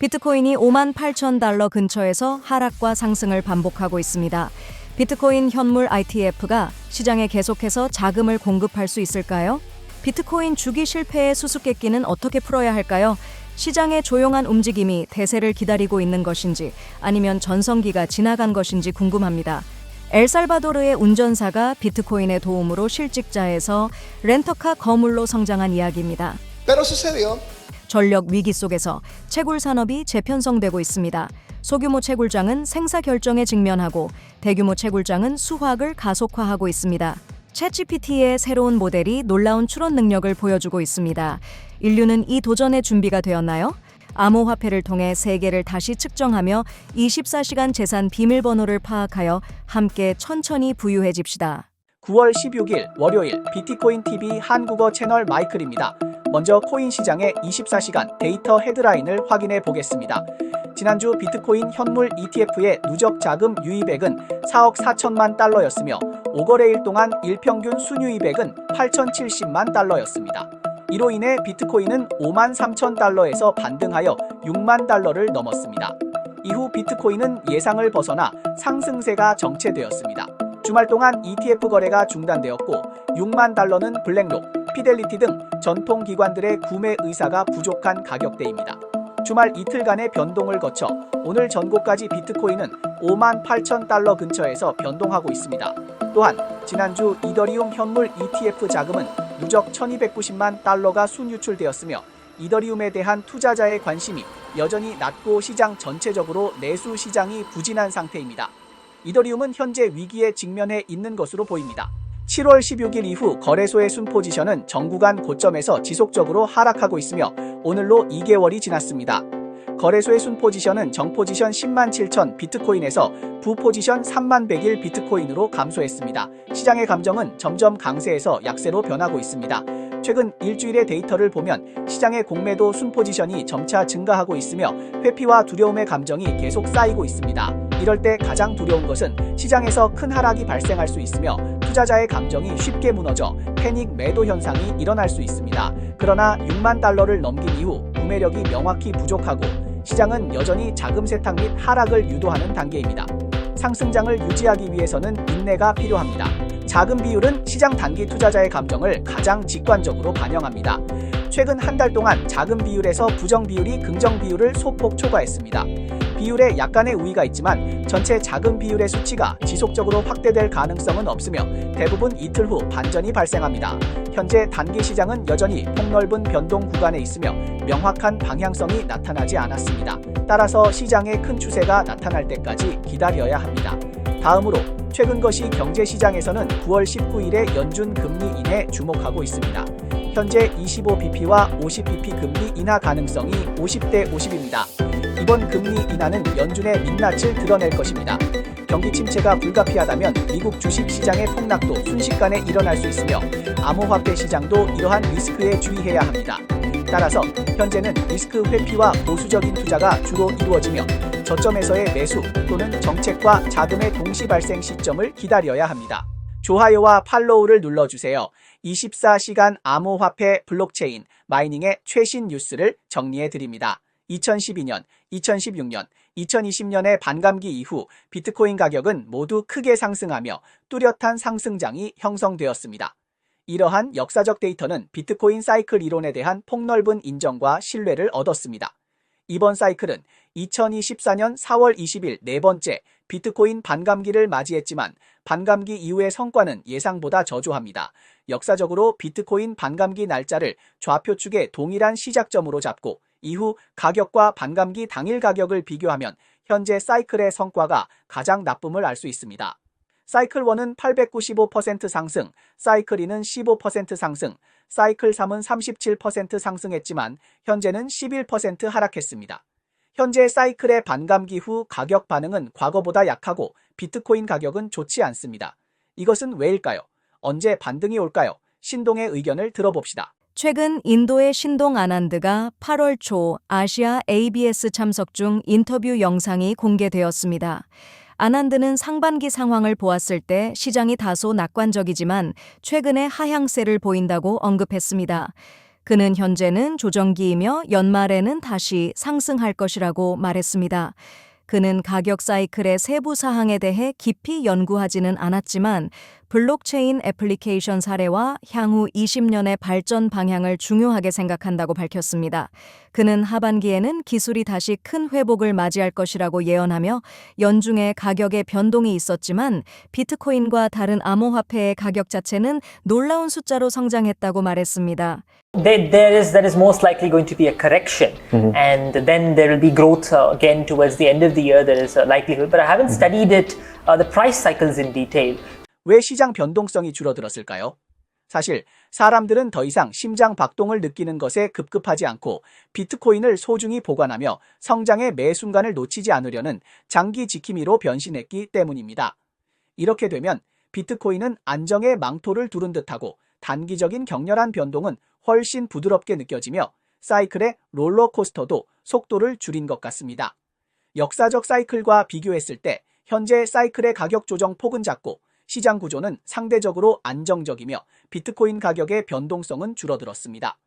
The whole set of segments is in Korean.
비트코인이 58,000달러 근처에서 하락과 상승을 반복하고 있습니다. 비트코인 현물 ITF가 시장에 계속해서 자금을 공급할 수 있을까요? 비트코인 주기 실패의 수수께끼는 어떻게 풀어야 할까요? 시장의 조용한 움직임이 대세를 기다리고 있는 것인지 아니면 전성기가 지나간 것인지 궁금합니다. 엘살바도르의 운전사가 비트코인의 도움으로 실직자에서 렌터카 거물로 성장한 이야기입니다. Pero sucedió. 전력 위기 속에서 채굴 산업이 재편성되고 있습니다. 소규모 채굴장은 생사 결정에 직면하고 대규모 채굴장은 수확을 가속화하고 있습니다. 챗GPT의 새로운 모델이 놀라운 추론 능력을 보여주고 있습니다. 인류는 이 도전에 준비가 되었나요? 암호화폐를 통해 세계를 다시 측정하며 24시간 재산 비밀번호를 파악하여 함께 천천히 부유해집시다. 9월 16일 월요일 비트코인 TV 한국어 채널 마이클입니다. 먼저 코인 시장의 24시간 데이터 헤드라인을 확인해 보겠습니다. 지난주 비트코인 현물 ETF의 누적 자금 유입액은 4억 4천만 달러였으며 5거래일 동안 일평균 순유입액은 8,070만 달러였습니다. 이로 인해 비트코인은 5만 3천 달러에서 반등하여 6만 달러를 넘었습니다. 이후 비트코인은 예상을 벗어나 상승세가 정체되었습니다. 주말 동안 ETF 거래가 중단되었고 6만 달러는 블랙록, 피델리티 등 전통 기관들의 구매 의사가 부족한 가격대입니다. 주말 이틀간의 변동을 거쳐 오늘 전고까지 비트코인은 5만 8천 달러 근처에서 변동하고 있습니다. 또한 지난주 이더리움 현물 ETF 자금은 누적 1290만 달러가 순유출되었으며 이더리움에 대한 투자자의 관심이 여전히 낮고 시장 전체적으로 내수 시장이 부진한 상태입니다. 이더리움은 현재 위기에 직면해 있는 것으로 보입니다. 7월 16일 이후 거래소의 순 포지션은 정구간 고점에서 지속적으로 하락하고 있으며 오늘로 2개월이 지났습니다. 거래소의 순 포지션은 정 포지션 10만 7천 비트코인에서 부 포지션 3만 100일 비트코인으로 감소했습니다. 시장의 감정은 점점 강세에서 약세로 변하고 있습니다. 최근 일주일의 데이터를 보면 시장의 공매도 순 포지션이 점차 증가하고 있으며 회피와 두려움의 감정이 계속 쌓이고 있습니다. 이럴 때 가장 두려운 것은 시장에서 큰 하락이 발생할 수 있으며 투자자의 감정이 쉽게 무너져 패닉 매도 현상이 일어날 수 있습니다. 그러나 6만 달러를 넘긴 이후 구매력이 명확히 부족하고 시장은 여전히 자금 세탁 및 하락을 유도하는 단계입니다. 상승장을 유지하기 위해서는 인내가 필요합니다. 자금 비율은 시장 단기 투자자의 감정을 가장 직관적으로 반영합니다. 최근 한 달 동안 자금 비율에서 부정 비율이 긍정 비율을 소폭 초과했습니다. 비율에 약간의 우위가 있지만 전체 자금 비율의 수치가 지속적으로 확대될 가능성은 없으며 대부분 이틀 후 반전이 발생합니다. 현재 단기 시장은 여전히 폭넓은 변동 구간에 있으며 명확한 방향성이 나타나지 않았습니다. 따라서 시장의 큰 추세가 나타날 때까지 기다려야 합니다. 다음으로 최근 것이 경제시장에서는 9월 19일의 연준 금리 인에 주목하고 있습니다. 현재 25bp와 50bp 금리 인하 가능성이 50대 50입니다. 이번 금리 인하는 연준의 민낯을 드러낼 것입니다. 경기 침체가 불가피하다면 미국 주식 시장의 폭락도 순식간에 일어날 수 있으며 암호화폐 시장도 이러한 리스크에 주의해야 합니다. 따라서 현재는 리스크 회피와 보수적인 투자가 주로 이루어지며 저점에서의 매수 또는 정책과 자금의 동시 발생 시점을 기다려야 합니다. 좋아요와 팔로우를 눌러주세요. 24시간 암호화폐 블록체인 마이닝의 최신 뉴스를 정리해드립니다. 2012년, 2016년, 2020년의 반감기 이후 비트코인 가격은 모두 크게 상승하며 뚜렷한 상승장이 형성되었습니다. 이러한 역사적 데이터는 비트코인 사이클 이론에 대한 폭넓은 인정과 신뢰를 얻었습니다. 이번 사이클은 2024년 4월 20일 네 번째 비트코인 반감기를 맞이했지만 반감기 이후의 성과는 예상보다 저조합니다. 역사적으로 비트코인 반감기 날짜를 좌표축에 동일한 시작점으로 잡고 이후 가격과 반감기 당일 가격을 비교하면 현재 사이클의 성과가 가장 나쁨을 알 수 있습니다. 사이클 1은 895% 상승, 사이클 2는 15% 상승, 사이클 3은 37% 상승했지만 현재는 11% 하락했습니다. 현재 사이클의 반감기 후 가격 반응은 과거보다 약하고 비트코인 가격은 좋지 않습니다. 이것은 왜일까요? 언제 반등이 올까요? 신동의 의견을 들어봅시다. 최근 인도의 신동 아난드가 8월 초 아시아 ABS 참석 중 인터뷰 영상이 공개되었습니다. 아난드는 상반기 상황을 보았을 때 시장이 다소 낙관적이지만 최근에 하향세를 보인다고 언급했습니다. 그는 현재는 조정기이며 연말에는 다시 상승할 것이라고 말했습니다. 그는 가격 사이클의 세부 사항에 대해 깊이 연구하지는 않았지만 블록체인 애플리케이션 사례와 향후 20년의 발전 방향을 중요하게 생각한다고 밝혔습니다. 그는 하반기에는 기술이 다시 큰 회복을 맞이할 것이라고 예언하며 연중에 가격의 변동이 있었지만 비트코인과 다른 암호화폐의 가격 자체는 놀라운 숫자로 성장했다고 말했습니다. There is most likely going to be a correction, and then there will be growth again towards the end of the year. There is a likelihood, but I haven't studied the price cycles in detail. 왜 시장 변동성이 줄어들었을까요? 사실 사람들은 더 이상 심장 박동을 느끼는 것에 급급하지 않고 비트코인을 소중히 보관하며 성장의 매 순간을 놓치지 않으려는 장기 지킴이로 변신했기 때문입니다. 이렇게 되면 비트코인은 안정의 망토를 두른 듯하고 단기적인 격렬한 변동은 훨씬 부드럽게 느껴지며 사이클의 롤러코스터도 속도를 줄인 것 같습니다. 역사적 사이클과 비교했을 때 현재 사이클의 가격 조정 폭은 작고 시장 구조는 상대적으로 안정적이며 비트코인 가격의 변동성은 줄어들었습니다.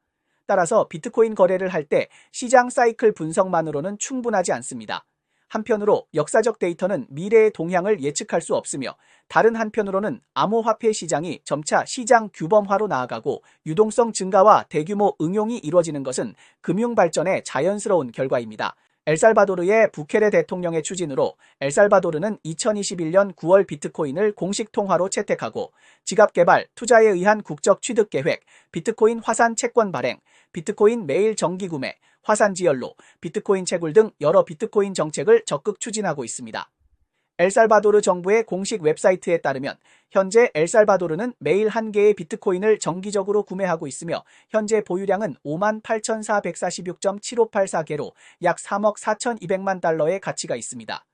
따라서 비트코인 거래를 할 때 시장 사이클 분석만으로는 충분하지 않습니다. 한편으로 역사적 데이터는 미래의 동향을 예측할 수 없으며 다른 한편으로는 암호화폐 시장이 점차 시장 규범화로 나아가고 유동성 증가와 대규모 응용이 이루어지는 것은 금융 발전의 자연스러운 결과입니다. 엘살바도르의 부케레 대통령의 추진으로 엘살바도르는 2021년 9월 비트코인을 공식 통화로 채택하고 지갑 개발, 투자에 의한 국적 취득 계획, 비트코인 화산 채권 발행, 비트코인 매일 정기 구매, 화산 지연로, 비트코인 채굴 등 여러 비트코인 정책을 적극 추진하고 있습니다. 엘살바도르 정부의 공식 웹사이트에 따르면 현재 엘살바도르는 매일 1개의 비트코인을 정기적으로 구매하고 있으며 현재 보유량은 58,446.7584개로 약 3억 4,200만 달러의 가치가 있습니다.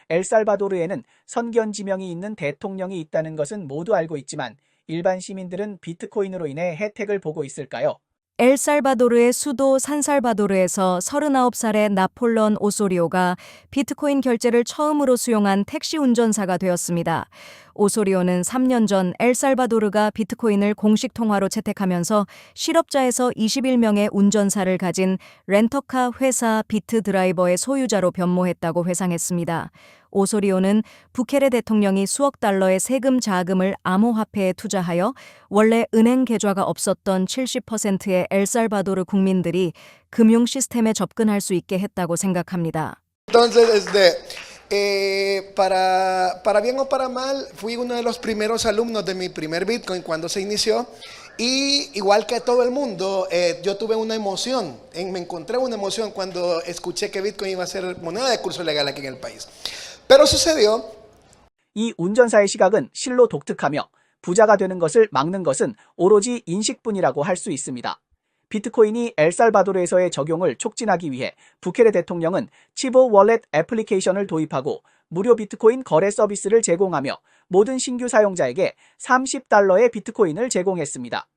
엘살바도르에는 선견지명이 있는 대통령이 있다는 것은 모두 알고 있지만 일반 시민들은 비트코인으로 인해 혜택을 보고 있을까요? 엘살바도르의 수도 산살바도르에서 39살의 나폴론 오소리오가 비트코인 결제를 처음으로 수용한 택시 운전사가 되었습니다. 오소리오는 3년 전 엘살바도르가 비트코인을 공식 통화로 채택하면서 실업자에서 21명의 운전사를 가진 렌터카 회사 비트드라이버의 소유자로 변모했다고 회상했습니다. 오소리오는 부케레 대통령이 수억 달러의 세금 자금을 암호화폐에 투자하여 원래 은행 계좌가 없었던 70%의 엘살바도르 국민들이 금융 시스템에 접근할 수 있게 했다고 생각합니다. Entonces, para bien o para mal, fui uno de los primeros alumnos de mi primer Bitcoin cuando se inició. Y igual que todo el mundo, yo tuve una emoción, me encontré una emoción cuando escuché que Bitcoin iba a ser moneda de curso legal aquí en el país. Pero sucedió. 이 운전사의 시각은 실로 독특하며 부자가 되는 것을 막는 것은 오로지 인식뿐이라고 할 수 있습니다. 비트코인이 엘살바도르에서의 적용을 촉진하기 위해 부케레 대통령은 치보 월렛 애플리케이션을 도입하고 무료 비트코인 거래 서비스를 제공하며 모든 신규 사용자에게 30달러의 비트코인을 제공했습니다.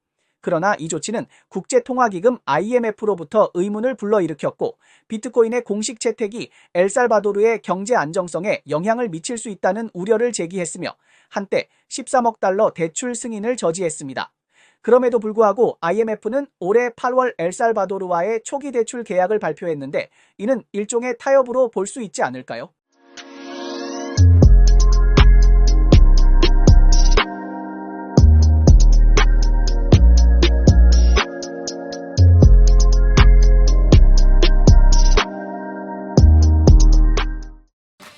그러나 이 조치는 국제통화기금 IMF로부터 의문을 불러일으켰고 비트코인의 공식 채택이 엘살바도르의 경제 안정성에 영향을 미칠 수 있다는 우려를 제기했으며 한때 13억 달러 대출 승인을 저지했습니다. 그럼에도 불구하고 IMF는 올해 8월 엘살바도르와의 초기 대출 계약을 발표했는데 이는 일종의 타협으로 볼 수 있지 않을까요?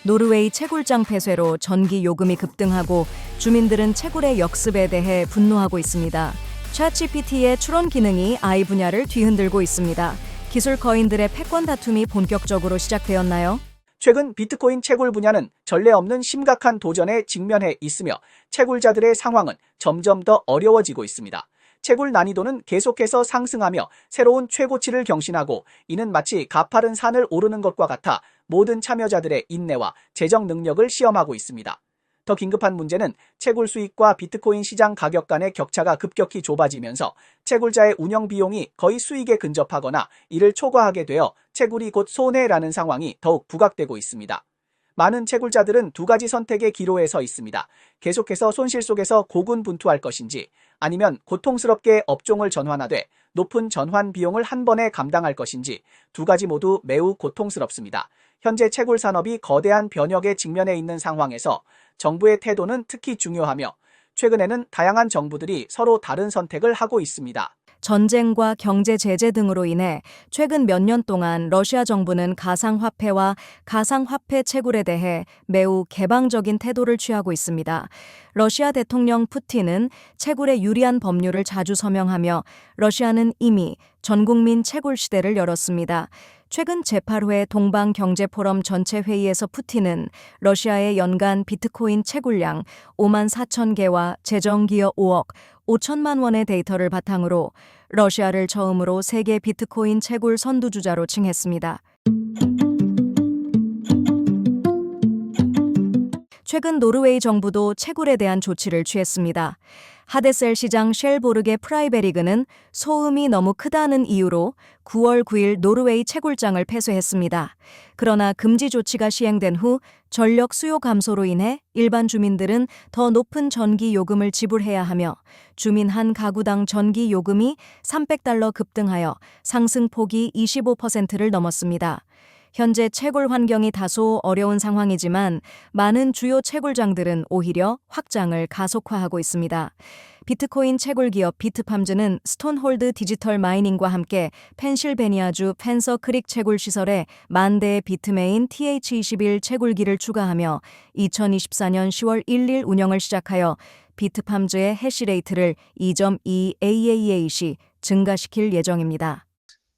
노르웨이 채굴장 폐쇄로 전기 요금이 급등하고 주민들은 채굴의 역습에 대해 분노하고 있습니다. 챗GPT의 추론 기능이 AI 분야를 뒤흔들고 있습니다. 기술 거인들의 패권 다툼이 본격적으로 시작되었나요? 최근 비트코인 채굴 분야는 전례 없는 심각한 도전에 직면해 있으며 채굴자들의 상황은 점점 더 어려워지고 있습니다. 채굴 난이도는 계속해서 상승하며 새로운 최고치를 경신하고 이는 마치 가파른 산을 오르는 것과 같아 모든 참여자들의 인내와 재정 능력을 시험하고 있습니다. 더 긴급한 문제는 채굴 수익과 비트코인 시장 가격 간의 격차가 급격히 좁아지면서 채굴자의 운영 비용이 거의 수익에 근접하거나 이를 초과하게 되어 채굴이 곧 손해라는 상황이 더욱 부각되고 있습니다. 많은 채굴자들은 두 가지 선택의 기로에 서 있습니다. 계속해서 손실 속에서 고군분투할 것인지 아니면 고통스럽게 업종을 전환하되 높은 전환 비용을 한 번에 감당할 것인지 두 가지 모두 매우 고통스럽습니다. 현재 채굴 산업이 거대한 변혁에 직면해 있는 상황에서 정부의 태도는 특히 중요하며 최근에는 다양한 정부들이 서로 다른 선택을 하고 있습니다. 전쟁과 경제 제재 등으로 인해 최근 몇 년 동안 러시아 정부는 가상화폐와 가상화폐 채굴에 대해 매우 개방적인 태도를 취하고 있습니다. 러시아 대통령 푸틴은 채굴에 유리한 법률을 자주 서명하며 러시아는 이미 전국민 채굴 시대를 열었습니다. 최근 제8회 동방경제포럼 전체 회의에서 푸틴은 러시아의 연간 비트코인 채굴량 5만 4천 개와 재정기여 5억 5천만 원의 데이터를 바탕으로 러시아를 처음으로 세계 비트코인 채굴 선두주자로 칭했습니다. 최근 노르웨이 정부도 채굴에 대한 조치를 취했습니다. 하데셀 시장 쉘보르게 프라이베리그는 소음이 너무 크다는 이유로 9월 9일 노르웨이 채굴장을 폐쇄했습니다. 그러나 금지 조치가 시행된 후 전력 수요 감소로 인해 일반 주민들은 더 높은 전기 요금을 지불해야 하며 주민 한 가구당 전기 요금이 $300 급등하여 상승폭이 25%를 넘었습니다. 현재 채굴 환경이 다소 어려운 상황이지만 많은 주요 채굴장들은 오히려 확장을 가속화하고 있습니다. 비트코인 채굴 기업 비트팜즈는 스톤홀드 디지털 마이닝과 함께 펜실베니아주 펜서 크릭 채굴 시설에 1만 대의 비트메인 TH21 채굴기를 추가하며 2024년 10월 1일 운영을 시작하여 비트팜즈의 해시레이트를 2.2 AAA시 증가시킬 예정입니다.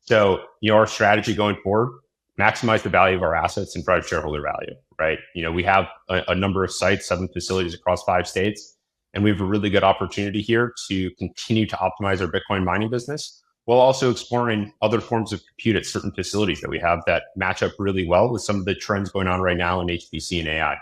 So, our strategy going forward, maximize the value of our assets and drive shareholder value, right? We have a number of sites, 7 facilities across 5 states, and we have a really good opportunity here to continue to optimize our Bitcoin mining business while also exploring other forms of compute at certain facilities that we have that match up really well with some of the trends going on right now in HPC and AI.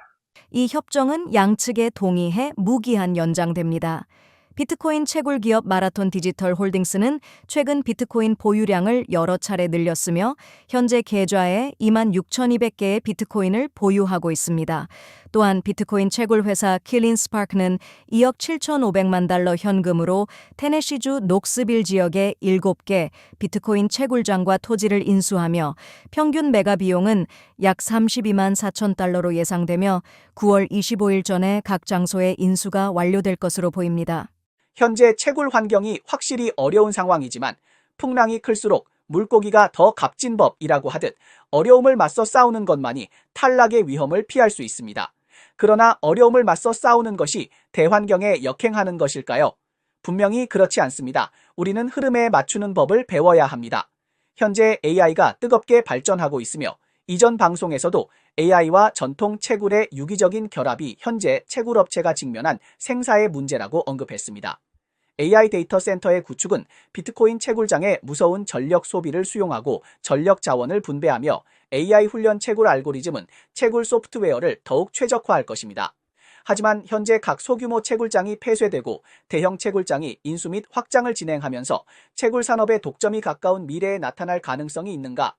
이 협정은 양측에 동의해 무기한 연장됩니다. 비트코인 채굴 기업 마라톤 디지털 홀딩스는 최근 비트코인 보유량을 여러 차례 늘렸으며 현재 계좌에 26,200개의 비트코인을 보유하고 있습니다. 또한 비트코인 채굴 회사 킬린스파크는 2억 7,500만 달러 현금으로 테네시주 녹스빌 지역의 7개 비트코인 채굴장과 토지를 인수하며 평균 매가 비용은 약 32만 4천 달러로 예상되며 9월 25일 전에 각 장소의 인수가 완료될 것으로 보입니다. 현재 채굴 환경이 확실히 어려운 상황이지만 풍랑이 클수록 물고기가 더 값진 법이라고 하듯 어려움을 맞서 싸우는 것만이 탈락의 위험을 피할 수 있습니다. 그러나 어려움을 맞서 싸우는 것이 대환경에 역행하는 것일까요? 분명히 그렇지 않습니다. 우리는 흐름에 맞추는 법을 배워야 합니다. 현재 AI가 뜨겁게 발전하고 있으며 이전 방송에서도 AI와 전통 채굴의 유기적인 결합이 현재 채굴업체가 직면한 생사의 문제라고 언급했습니다. AI 데이터 센터의 구축은 비트코인 채굴장의 무서운 전력 소비를 수용하고 전력 자원을 분배하며 AI 훈련 채굴 알고리즘은 채굴 소프트웨어를 더욱 최적화할 것입니다. 하지만 현재 각 소규모 채굴장이 폐쇄되고 대형 채굴장이 인수 및 확장을 진행하면서 채굴 산업의 독점이 가까운 미래에 나타날 가능성이 있는가?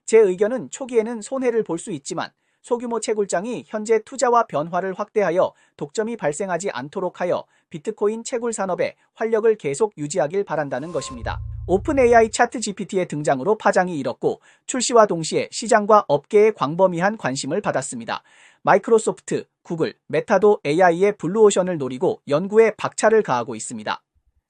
제 의견은 초기에는 손해를 볼 수 있지만 소규모 채굴장이 현재 투자와 변화를 확대하여 독점이 발생하지 않도록 하여 비트코인 채굴 산업의 활력을 계속 유지하길 바란다는 것입니다. 오픈 AI 차트 GPT의 등장으로 파장이 일었고 출시와 동시에 시장과 업계의 광범위한 관심을 받았습니다. 마이크로소프트, 구글, 메타도 AI의 블루오션을 노리고 연구에 박차를 가하고 있습니다.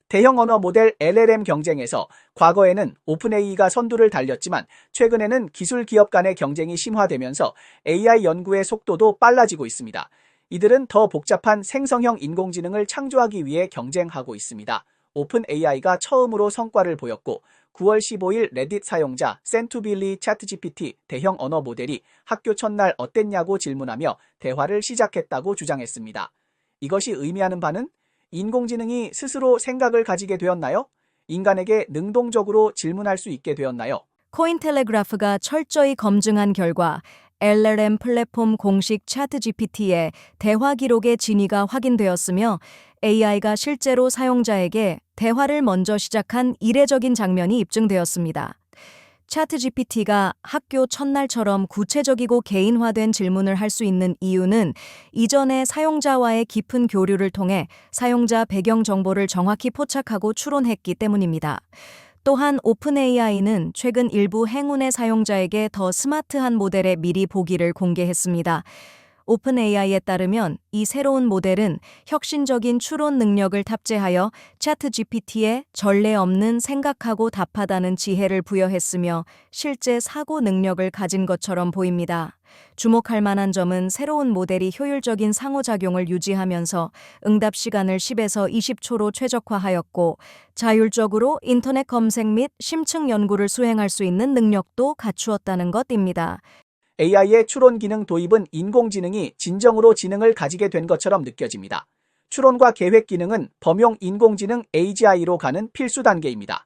대형 언어 모델 LLM 경쟁에서 과거에는 오픈AI가 선두를 달렸지만 최근에는 기술 기업 간의 경쟁이 심화되면서 AI 연구의 속도도 빨라지고 있습니다. 이들은 더 복잡한 생성형 인공지능을 창조하기 위해 경쟁하고 있습니다. 오픈AI가 처음으로 성과를 보였고 9월 15일 레딧 사용자 센투빌리 챗GPT 대형 언어 모델이 학교 첫날 어땠냐고 질문하며 대화를 시작했다고 주장했습니다. 이것이 의미하는 바는 인공지능이 스스로 생각을 가지게 되었나요? 인간에게 능동적으로 질문할 수 있게 되었나요? 코인텔레그래프가 철저히 검증한 결과 LLM 플랫폼 공식 챗GPT의 대화 기록의 진위가 확인되었으며 AI가 실제로 사용자에게 대화를 먼저 시작한 이례적인 장면이 입증되었습니다. 챗GPT가 학교 첫날처럼 구체적이고 개인화된 질문을 할 수 있는 이유는 이전에 사용자와의 깊은 교류를 통해 사용자 배경 정보를 정확히 포착하고 추론했기 때문입니다. 또한 오픈AI는 최근 일부 행운의 사용자에게 더 스마트한 모델의 미리 보기를 공개했습니다. 오픈AI에 따르면 이 새로운 모델은 혁신적인 추론 능력을 탑재하여 챗GPT에 전례 없는 생각하고 답하다는 지혜를 부여했으며 실제 사고 능력을 가진 것처럼 보입니다. 주목할 만한 점은 새로운 모델이 효율적인 상호작용을 유지하면서 응답 시간을 10에서 20초로 최적화하였고 자율적으로 인터넷 검색 및 심층 연구를 수행할 수 있는 능력도 갖추었다는 것입니다. AI의 추론 기능 도입은 인공지능이 진정으로 지능을 가지게 된 것처럼 느껴집니다. 추론과 계획 기능은 범용 인공지능 AGI로 가는 필수 단계입니다.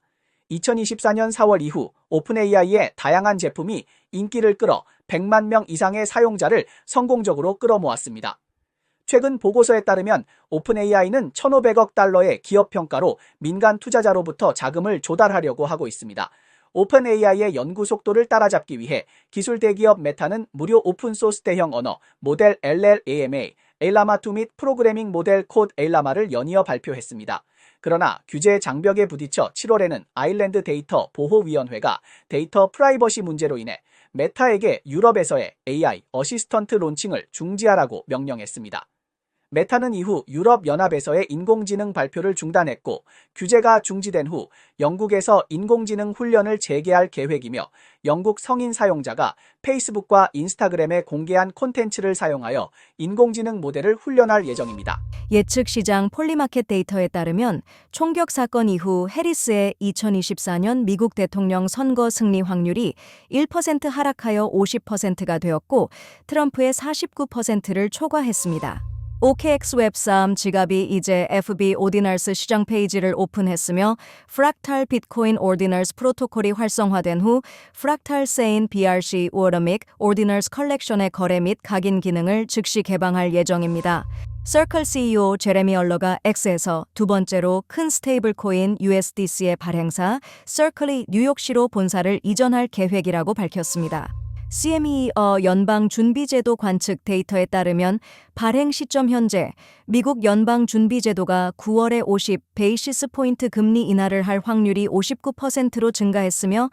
2024년 4월 이후 오픈AI의 다양한 제품이 인기를 끌어 100만 명 이상의 사용자를 성공적으로 끌어모았습니다. 최근 보고서에 따르면 오픈AI는 1,500억 달러의 기업 평가로 민간 투자자로부터 자금을 조달하려고 하고 있습니다. 오픈AI의 연구 속도를 따라잡기 위해 기술 대기업 메타는 무료 오픈소스 대형 언어 모델 LLAMA, 에일라마2 및 프로그래밍 모델 콧 에일라마를 연이어 발표했습니다. 그러나 규제 장벽에 부딪혀 7월에는 아일랜드 데이터 보호위원회가 데이터 프라이버시 문제로 인해 메타에게 유럽에서의 AI 어시스턴트 론칭을 중지하라고 명령했습니다. 메타는 이후 유럽연합에서의 인공지능 발표를 중단했고 규제가 중지된 후 영국에서 인공지능 훈련을 재개할 계획이며 영국 성인 사용자가 페이스북과 인스타그램에 공개한 콘텐츠를 사용하여 인공지능 모델을 훈련할 예정입니다. 예측 시장 폴리마켓 데이터에 따르면 총격 사건 이후 해리스의 2024년 미국 대통령 선거 승리 확률이 1% 하락하여 50%가 되었고 트럼프의 49%를 초과했습니다. OKX 웹3 지갑이 이제 FB 오디널스 시장 페이지를 오픈했으며 프락탈 비트코인 오디널스 프로토콜이 활성화된 후 프락탈 세인 BRC 워터믹 오디널스 컬렉션의 거래 및 각인 기능을 즉시 개방할 예정입니다. 서클 CEO 제레미 얼러가 X에서 두 번째로 큰 스테이블 코인 USDC의 발행사 서클이 뉴욕시로 본사를 이전할 계획이라고 밝혔습니다. CME 연방준비제도 관측 데이터에 따르면 발행 시점 현재 미국 연방준비제도가 9월에 50 베이시스 포인트 금리 인하를 할 확률이 59%로 증가했으며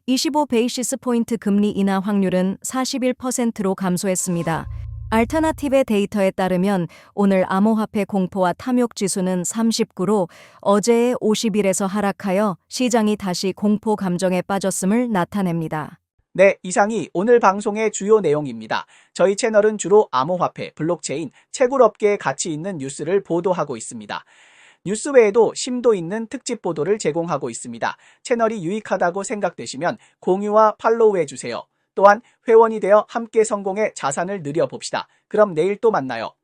25 베이시스 포인트 금리 인하 확률은 41%로 감소했습니다. 알터나티브의 데이터에 따르면 오늘 암호화폐 공포와 탐욕 지수는 39로 어제의 51에서 하락하여 시장이 다시 공포 감정에 빠졌음을 나타냅니다. 네, 이상이 오늘 방송의 주요 내용입니다. 저희 채널은 주로 암호화폐, 블록체인, 채굴업계에 가치 있는 뉴스를 보도하고 있습니다. 뉴스 외에도 심도 있는 특집 보도를 제공하고 있습니다. 채널이 유익하다고 생각되시면 공유와 팔로우 해주세요. 또한 회원이 되어 함께 성공해 자산을 늘려봅시다. 그럼 내일 또 만나요.